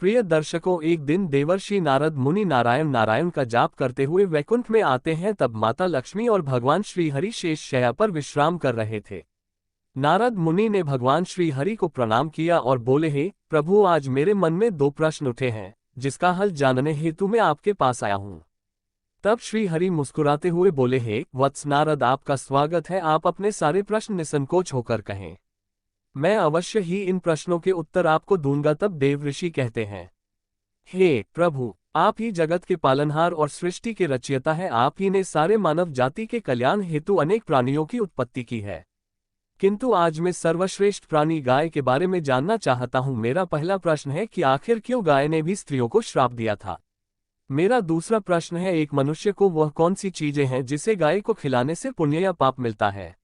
प्रिय दर्शकों, एक दिन देवर्षि नारद मुनि नारायण नारायण का जाप करते हुए वैकुंठ में आते हैं। तब माता लक्ष्मी और भगवान श्री हरि शेष शैया पर विश्राम कर रहे थे। नारद मुनि ने भगवान श्री हरि को प्रणाम किया और बोले, हे प्रभु, आज मेरे मन में दो प्रश्न उठे हैं, जिसका हल जानने हेतु मैं आपके पास आया हूँ। तब श्री हरि मुस्कुराते हुए बोले, हे वत्स नारद, आपका स्वागत है। आप अपने सारे प्रश्न निसंकोच होकर कहें, मैं अवश्य ही इन प्रश्नों के उत्तर आपको दूंगा। तब देवऋषि कहते हैं, हे प्रभु, आप ही जगत के पालनहार और सृष्टि के रचयिता हैं। आप ही ने सारे मानव जाति के कल्याण हेतु अनेक प्राणियों की उत्पत्ति की है, किंतु आज मैं सर्वश्रेष्ठ प्राणी गाय के बारे में जानना चाहता हूँ। मेरा पहला प्रश्न है कि आखिर क्यों गाय ने भी स्त्रियों को श्राप दिया था। मेरा दूसरा प्रश्न है, एक मनुष्य को वह कौन सी चीजें हैं जिसे गाय को खिलाने से पुण्य या पाप मिलता है।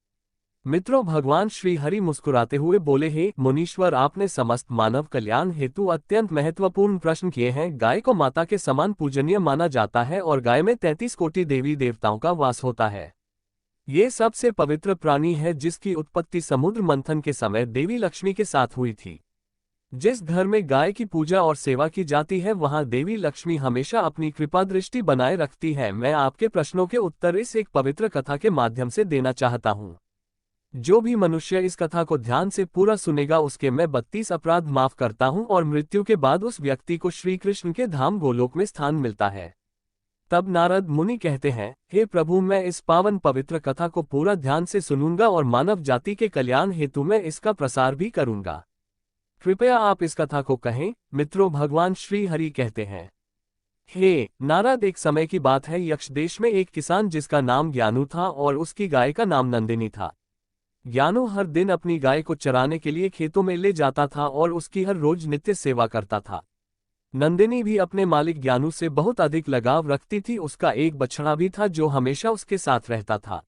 मित्रों, भगवान श्री हरि मुस्कुराते हुए बोले, हे मुनीश्वर, आपने समस्त मानव कल्याण हेतु अत्यंत महत्वपूर्ण प्रश्न किए हैं। गाय को माता के समान पूजनीय माना जाता है और गाय में 33 कोटि देवी देवताओं का वास होता है। ये सबसे पवित्र प्राणी है, जिसकी उत्पत्ति समुद्र मंथन के समय देवी लक्ष्मी के साथ हुई थी। जिस घर में गाय की पूजा और सेवा की जाती है, वहां देवी लक्ष्मी हमेशा अपनी कृपा दृष्टि बनाए रखती है। मैं आपके प्रश्नों के उत्तर इस एक पवित्र कथा के माध्यम से देना चाहता हूँ। जो भी मनुष्य इस कथा को ध्यान से पूरा सुनेगा, उसके मैं 32 अपराध माफ करता हूँ और मृत्यु के बाद उस व्यक्ति को श्री कृष्ण के धाम गोलोक में स्थान मिलता है। तब नारद मुनि कहते हैं, हे प्रभु, मैं इस पावन पवित्र कथा को पूरा ध्यान से सुनूंगा और मानव जाति के कल्याण हेतु मैं इसका प्रसार भी करूंगा। कृपया आप इस कथा को कहें। मित्रों, भगवान श्री हरि कहते हैं, हे नारद, एक समय की बात है, यक्ष देश में एक किसान जिसका नाम ज्ञानू था और उसकी गाय का नाम नंदिनी था। ज्ञानू हर दिन अपनी गाय को चराने के लिए खेतों में ले जाता था और उसकी हर रोज नित्य सेवा करता था। नंदिनी भी अपने मालिक ज्ञानू से बहुत अधिक लगाव रखती थी। उसका एक बछड़ा भी था जो हमेशा उसके साथ रहता था।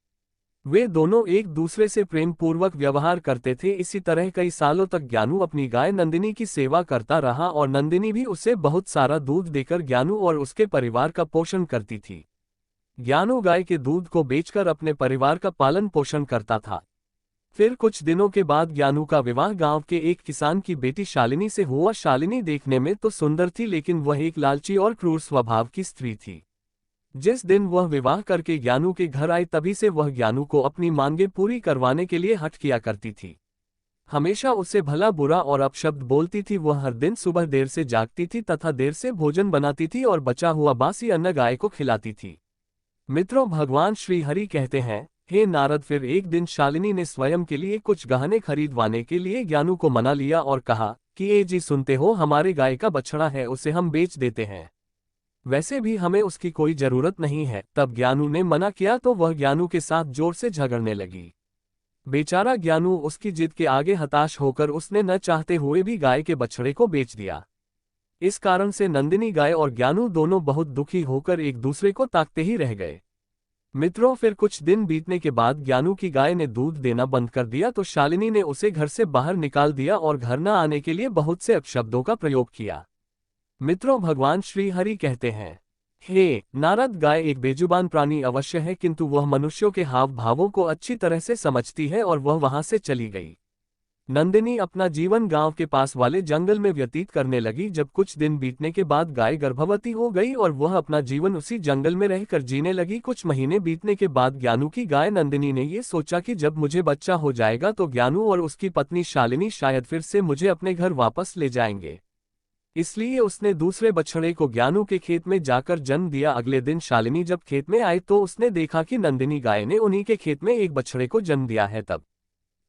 वे दोनों एक दूसरे से प्रेम पूर्वक व्यवहार करते थे। इसी तरह कई सालों तक ज्ञानू अपनी गाय नंदिनी की सेवा करता रहा और नंदिनी भी उसे बहुत सारा दूध देकर ज्ञानू और उसके परिवार का पोषण करती थी। ज्ञानू गाय के दूध को बेचकर अपने परिवार का पालन पोषण करता था। फिर कुछ दिनों के बाद ज्ञानू का विवाह गांव के एक किसान की बेटी शालिनी से हुआ। शालिनी देखने में तो सुंदर थी, लेकिन वह एक लालची और क्रूर स्वभाव की स्त्री थी। जिस दिन वह विवाह करके ज्ञानू के घर आई, तभी से वह ज्ञानू को अपनी मांगें पूरी करवाने के लिए हठ किया करती थी। हमेशा उसे भला बुरा और अपशब्द बोलती थी। वह हर दिन सुबह देर से जागती थी तथा देर से भोजन बनाती थी और बचा हुआ बासी अन्न गाय को खिलाती थी। मित्रों, भगवान श्री हरि कहते हैं, हे नारद, फिर एक दिन शालिनी ने स्वयं के लिए कुछ गहने खरीदवाने के लिए ज्ञानू को मना लिया और कहा कि ए जी, सुनते हो, हमारे गाय का बछड़ा है, उसे हम बेच देते हैं। वैसे भी हमें उसकी कोई जरूरत नहीं है। तब ज्ञानू ने मना किया तो वह ज्ञानू के साथ जोर से झगड़ने लगी। बेचारा ज्ञानू उसकी जिद के आगे हताश होकर उसने न चाहते हुए भी गाय के बछड़े को बेच दिया। इस कारण से नंदिनी गाय और ज्ञानू दोनों बहुत दुखी होकर एक दूसरे को ताकते ही रह गए। मित्रों, फिर कुछ दिन बीतने के बाद ज्ञानू की गाय ने दूध देना बंद कर दिया तो शालिनी ने उसे घर से बाहर निकाल दिया और घर न आने के लिए बहुत से अपशब्दों का प्रयोग किया। मित्रों, भगवान श्री हरि कहते हैं, हे नारद, गाय एक बेजुबान प्राणी अवश्य है, किंतु वह मनुष्यों के हाव भावों को अच्छी तरह से समझती है और वह वहां से चली गई। नंदिनी अपना जीवन गांव के पास वाले जंगल में व्यतीत करने लगी। जब कुछ दिन बीतने के बाद गाय गर्भवती हो गई और वह अपना जीवन उसी जंगल में रहकर जीने लगी। कुछ महीने बीतने के बाद ज्ञानू की गाय नंदिनी ने ये सोचा कि जब मुझे बच्चा हो जाएगा तो ज्ञानू और उसकी पत्नी शालिनी शायद फिर से मुझे अपने घर वापस ले जाएंगे। इसलिए उसने दूसरे बछड़े को ज्ञानू के खेत में जाकर जन्म दिया। अगले दिन शालिनी जब खेत में आई तो उसने देखा कि नंदिनी गाय ने उन्हीं के खेत में एक बछड़े को जन्म दिया है। तब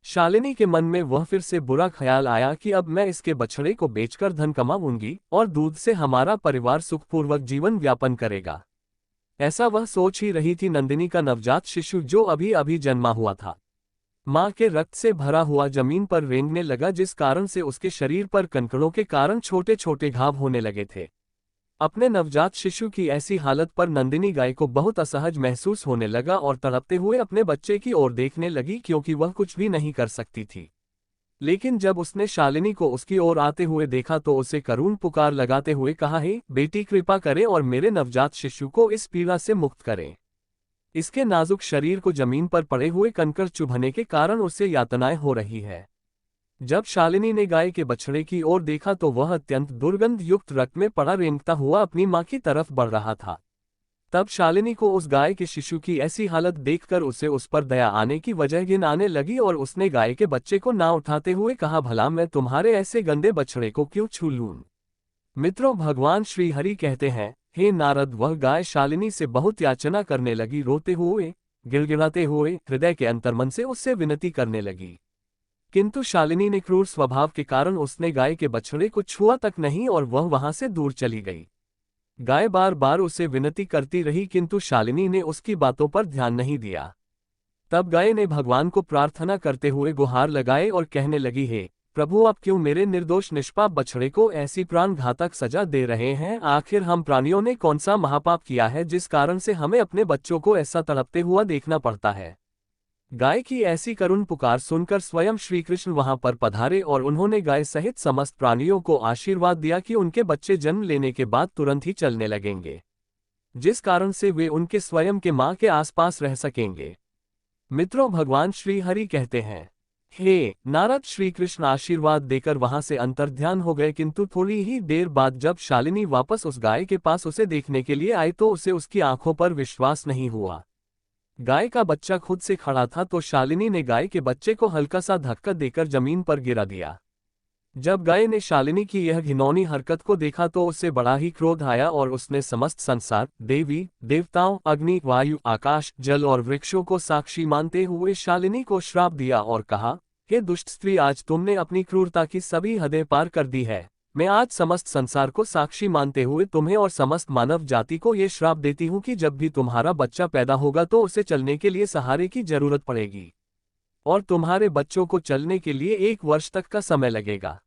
शालिनी के मन में वह फिर से बुरा ख्याल आया कि अब मैं इसके बछड़े को बेचकर धन कमाऊंगी और दूध से हमारा परिवार सुखपूर्वक जीवन व्यापन करेगा। ऐसा वह सोच ही रही थी, नंदिनी का नवजात शिशु जो अभी अभी जन्मा हुआ था, मां के रक्त से भरा हुआ जमीन पर रेंगने लगा, जिस कारण से उसके शरीर पर कंकड़ों के कारण छोटे छोटे घाव होने लगे थे। अपने नवजात शिशु की ऐसी हालत पर नंदिनी गाय को बहुत असहज महसूस होने लगा और तड़पते हुए अपने बच्चे की ओर देखने लगी, क्योंकि वह कुछ भी नहीं कर सकती थी। लेकिन जब उसने शालिनी को उसकी ओर आते हुए देखा तो उसे करुण पुकार लगाते हुए कहा, हे बेटी, कृपा करें और मेरे नवजात शिशु को इस पीड़ा से मुक्त करें। इसके नाजुक शरीर को जमीन पर पड़े हुए कंकड़ चुभने के कारण उसे यातनाएं हो रही है। जब शालिनी ने गाय के बछड़े की ओर देखा तो वह अत्यंत दुर्गंध युक्त रक्त में पड़ा रेंगता हुआ अपनी मां की तरफ बढ़ रहा था। तब शालिनी को उस गाय के शिशु की ऐसी हालत देखकर उसे उस पर दया आने की वजह घिन आने लगी और उसने गाय के बच्चे को ना उठाते हुए कहा, भला मैं तुम्हारे ऐसे गंदे बछड़े को क्यों छू लूं। मित्रों, भगवान श्री हरि कहते हैं, हे नारद, वह गाय शालिनी से बहुत याचना करने लगी, रोते हुए, गिड़गिड़ाते हुए, हृदय के अंतर्मन से उससे विनती करने लगी। किंतु शालिनी ने क्रूर स्वभाव के कारण उसने गाय के बछड़े को छुआ तक नहीं और वह वहां से दूर चली गई। गाय बार बार उसे विनती करती रही किंतु शालिनी ने उसकी बातों पर ध्यान नहीं दिया। तब गाय ने भगवान को प्रार्थना करते हुए गुहार लगाए और कहने लगी, हे प्रभु, आप क्यों मेरे निर्दोष निष्पाप बछड़े को ऐसी प्राणघातक सजा दे रहे हैं। आखिर हम प्राणियों ने कौन सा महापाप किया है जिस कारण से हमें अपने बच्चों को ऐसा तड़पते हुआ देखना पड़ता है। गाय की ऐसी करुण पुकार सुनकर स्वयं श्री कृष्ण वहां पर पधारे और उन्होंने गाय सहित समस्त प्राणियों को आशीर्वाद दिया कि उनके बच्चे जन्म लेने के बाद तुरंत ही चलने लगेंगे, जिस कारण से वे उनके स्वयं के मां के आसपास रह सकेंगे। मित्रों, भगवान श्री हरि कहते हैं, हे नारद, श्री कृष्ण आशीर्वाद देकर वहां से अंतर्ध्यान हो गए किंतु थोड़ी ही देर बाद जब शालिनी वापस उस गाय के पास उसे देखने के लिए आई तो उसे उसकी आंखों पर विश्वास नहीं हुआ। गाय का बच्चा खुद से खड़ा था तो शालिनी ने गाय के बच्चे को हल्का सा धक्का देकर जमीन पर गिरा दिया। जब गाय ने शालिनी की यह घिनौनी हरकत को देखा तो उसे बड़ा ही क्रोध आया और उसने समस्त संसार, देवी देवताओं, अग्नि, वायु, आकाश, जल और वृक्षों को साक्षी मानते हुए शालिनी को श्राप दिया और कहा, हे दुष्ट स्त्री, आज तुमने अपनी क्रूरता की सभी हदें पार कर दी है। मैं आज समस्त संसार को साक्षी मानते हुए तुम्हें और समस्त मानव जाति को ये श्राप देती हूँ कि जब भी तुम्हारा बच्चा पैदा होगा तो उसे चलने के लिए सहारे की जरूरत पड़ेगी और तुम्हारे बच्चों को चलने के लिए 1 वर्ष तक का समय लगेगा।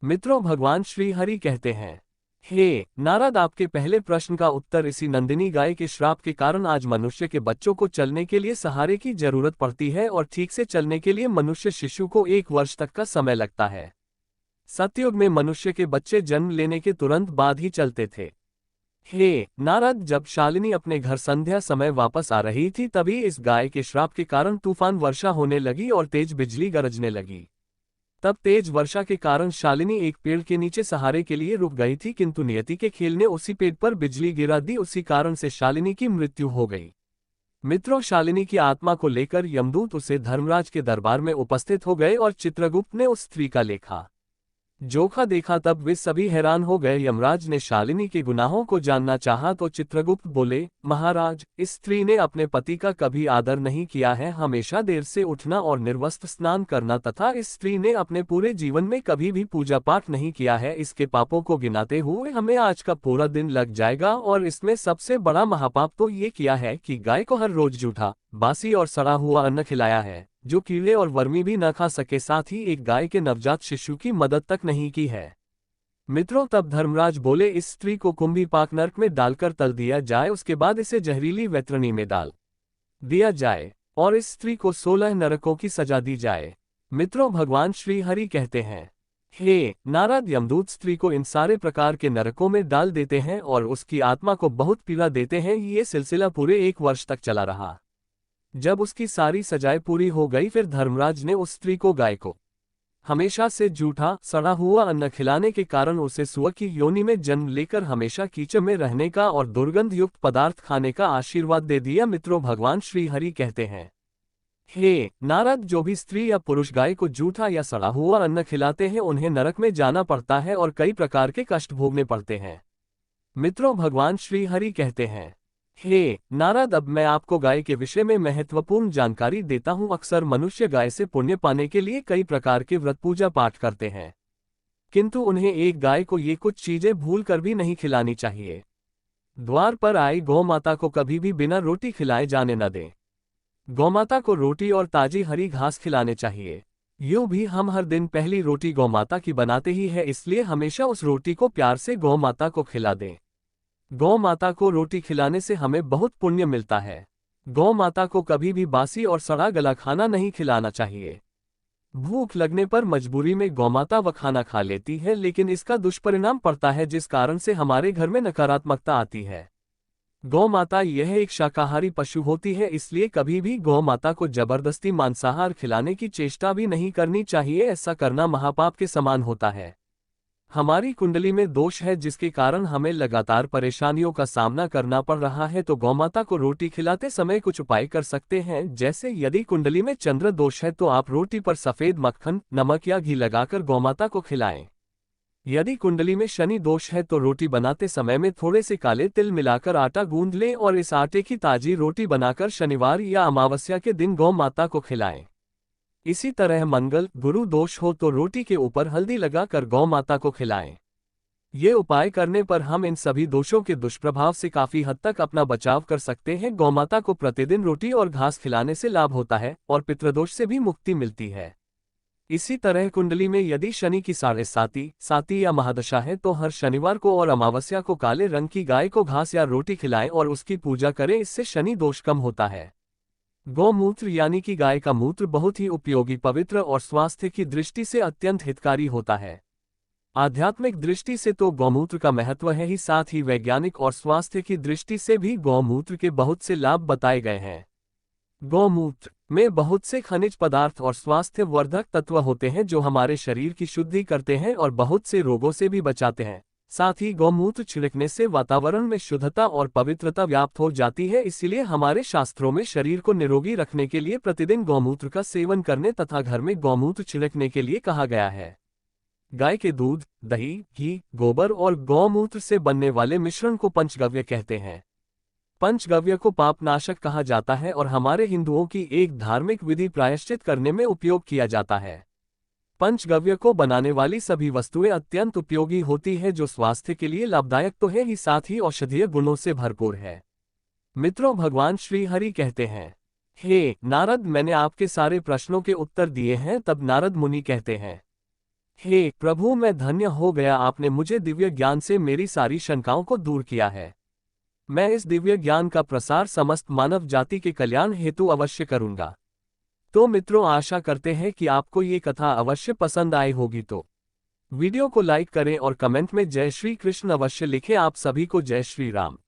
मित्रों, भगवान श्री हरि कहते हैं, हे नारद, आपके पहले प्रश्न का उत्तर इसी नंदिनी गाय के श्राप के कारण आज मनुष्य के बच्चों को चलने के लिए सहारे की जरूरत पड़ती है और ठीक से चलने के लिए मनुष्य शिशु को 1 वर्ष तक का समय लगता है। सतयुग में मनुष्य के बच्चे जन्म लेने के तुरंत बाद ही चलते थे। हे नारद, जब शालिनी अपने घर संध्या समय वापस आ रही थी तभी इस गाय के श्राप के कारण तूफान वर्षा होने लगी और तेज बिजली गरजने लगी। तब तेज वर्षा के कारण शालिनी एक पेड़ के नीचे सहारे के लिए रुक गई थी किंतु नियति के खेल ने उसी पेड़ पर बिजली गिरा दी, उसी कारण से शालिनी की मृत्यु हो गई। मित्रों, शालिनी की आत्मा को लेकर यमदूत उसे धर्मराज के दरबार में उपस्थित हो गए और चित्रगुप्त ने उस स्त्री का लेखा जोखा देखा तब वे सभी हैरान हो गए। यमराज ने शालिनी के गुनाहों को जानना चाहा तो चित्रगुप्त बोले, महाराज, इस स्त्री ने अपने पति का कभी आदर नहीं किया है, हमेशा देर से उठना और निर्वस्त्र स्नान करना तथा इस स्त्री ने अपने पूरे जीवन में कभी भी पूजा पाठ नहीं किया है। इसके पापों को गिनाते हुए हमें आज का पूरा दिन लग जाएगा और इसमें सबसे बड़ा महापाप तो ये किया है कि गाय को हर रोज जूठा, बासी और सड़ा हुआ अन्न खिलाया है जो कीड़े और वर्मी भी न खा सके, साथ ही एक गाय के नवजात शिशु की मदद तक नहीं की है। मित्रों, तब धर्मराज बोले, इस स्त्री को कुंभीपाक नरक में डालकर तल दिया जाए, उसके बाद इसे जहरीली वैतरणी में डाल दिया जाए और इस स्त्री को 16 नरकों की सजा दी जाए। मित्रों, भगवान श्री हरि कहते हैं, हे नारद, यमदूत स्त्री को इन सारे प्रकार के नरकों में डाल देते हैं और उसकी आत्मा को बहुत पीड़ा देते हैं। ये सिलसिला पूरे 1 वर्ष तक चला रहा। जब उसकी सारी सजाएं पूरी हो गई फिर धर्मराज ने उस स्त्री को गाय को हमेशा से जूठा सड़ा हुआ अन्न खिलाने के कारण उसे सुअर की योनि में जन्म लेकर हमेशा कीचड़ में रहने का और दुर्गंध युक्त पदार्थ खाने का आशीर्वाद दे दिया। मित्रों, भगवान श्री हरि कहते हैं, हे नारद, जो भी स्त्री या पुरुष गाय को जूठा या सड़ा हुआ अन्न खिलाते हैं उन्हें नरक में जाना पड़ता है और कई प्रकार के कष्ट भोगने पड़ते हैं। मित्रों, भगवान श्री हरि कहते हैं, हे नारद, अब मैं आपको गाय के विषय में महत्वपूर्ण जानकारी देता हूं। अक्सर मनुष्य गाय से पुण्य पाने के लिए कई प्रकार के व्रत पूजा पाठ करते हैं किंतु उन्हें एक गाय को ये कुछ चीजें भूल कर भी नहीं खिलानी चाहिए। द्वार पर आई गौमाता को कभी भी बिना रोटी खिलाए जाने न दें। गौमाता को रोटी और ताजी हरी घास खिलाने चाहिए। यूं भी हम हर दिन पहली रोटी गौमाता की बनाते ही है, इसलिए हमेशा उस रोटी को प्यार से गौमाता को खिला दें। गौ माता को रोटी खिलाने से हमें बहुत पुण्य मिलता है। गौ माता को कभी भी बासी और सड़ा गला खाना नहीं खिलाना चाहिए। भूख लगने पर मजबूरी में गौमाता वह खाना खा लेती है लेकिन इसका दुष्परिणाम पड़ता है जिस कारण से हमारे घर में नकारात्मकता आती है। गौ माता यह एक शाकाहारी पशु होती है, इसलिए कभी भी गौ माता को जबरदस्ती मांसाहार खिलाने की चेष्टा भी नहीं करनी चाहिए। ऐसा करना महापाप के समान होता है। हमारी कुंडली में दोष है जिसके कारण हमें लगातार परेशानियों का सामना करना पड़ रहा है, तो गौमाता को रोटी खिलाते समय कुछ उपाय कर सकते हैं। जैसे यदि कुंडली में चंद्र दोष है तो आप रोटी पर सफेद मक्खन, नमक या घी लगाकर गौमाता को खिलाएं। यदि कुंडली में शनि दोष है तो रोटी बनाते समय में थोड़े से काले तिल मिलाकर आटा गूंद लें और इस आटे की ताजी रोटी बनाकर शनिवार या अमावस्या के दिन गौ माता को खिलाएं। इसी तरह मंगल, गुरु दोष हो तो रोटी के ऊपर हल्दी लगाकर गौ माता को खिलाएं। ये उपाय करने पर हम इन सभी दोषों के दुष्प्रभाव से काफी हद तक अपना बचाव कर सकते हैं। गौमाता को प्रतिदिन रोटी और घास खिलाने से लाभ होता है और पितृदोष से भी मुक्ति मिलती है। इसी तरह कुंडली में यदि शनि की 7.5 या महादशा है तो हर शनिवार को और अमावस्या को काले रंग की गाय को घास या रोटी खिलाएं और उसकी पूजा करें, इससे शनि दोष कम होता है। गौमूत्र यानी कि गाय का मूत्र बहुत ही उपयोगी, पवित्र और स्वास्थ्य की दृष्टि से अत्यंत हितकारी होता है। आध्यात्मिक दृष्टि से तो गौमूत्र का महत्व है ही, साथ ही वैज्ञानिक और स्वास्थ्य की दृष्टि से भी गौमूत्र के बहुत से लाभ बताए गए हैं। गौमूत्र में बहुत से खनिज पदार्थ और स्वास्थ्य वर्धक तत्व होते हैं जो हमारे शरीर की शुद्धि करते हैं और बहुत से रोगों से भी बचाते हैं। साथ ही गौमूत्र छिड़कने से वातावरण में शुद्धता और पवित्रता व्याप्त हो जाती है, इसीलिए हमारे शास्त्रों में शरीर को निरोगी रखने के लिए प्रतिदिन गौमूत्र का सेवन करने तथा घर में गौमूत्र छिड़कने के लिए कहा गया है। गाय के दूध, दही, घी, गोबर और गौमूत्र से बनने वाले मिश्रण को पंचगव्य कहते हैं। पंचगव्य को पापनाशक कहा जाता है और हमारे हिंदुओं की एक धार्मिक विधि प्रायश्चित करने में उपयोग किया जाता है। पंचगव्य को बनाने वाली सभी वस्तुएं अत्यंत उपयोगी होती है, जो स्वास्थ्य के लिए लाभदायक तो है ही, साथ ही औषधीय गुणों से भरपूर है। मित्रों, भगवान श्री हरि कहते हैं, हे नारद, मैंने आपके सारे प्रश्नों के उत्तर दिए हैं। तब नारद मुनि कहते हैं, हे प्रभु, मैं धन्य हो गया, आपने मुझे दिव्य ज्ञान से मेरी सारी शंकाओं को दूर किया है। मैं इस दिव्य ज्ञान का प्रसार समस्त मानव जाति के कल्याण हेतु अवश्य करूंगा। तो मित्रों, आशा करते हैं कि आपको ये कथा अवश्य पसंद आई होगी। तो वीडियो को लाइक करें और कमेंट में जय श्री कृष्ण अवश्य लिखें। आप सभी को जय श्री राम।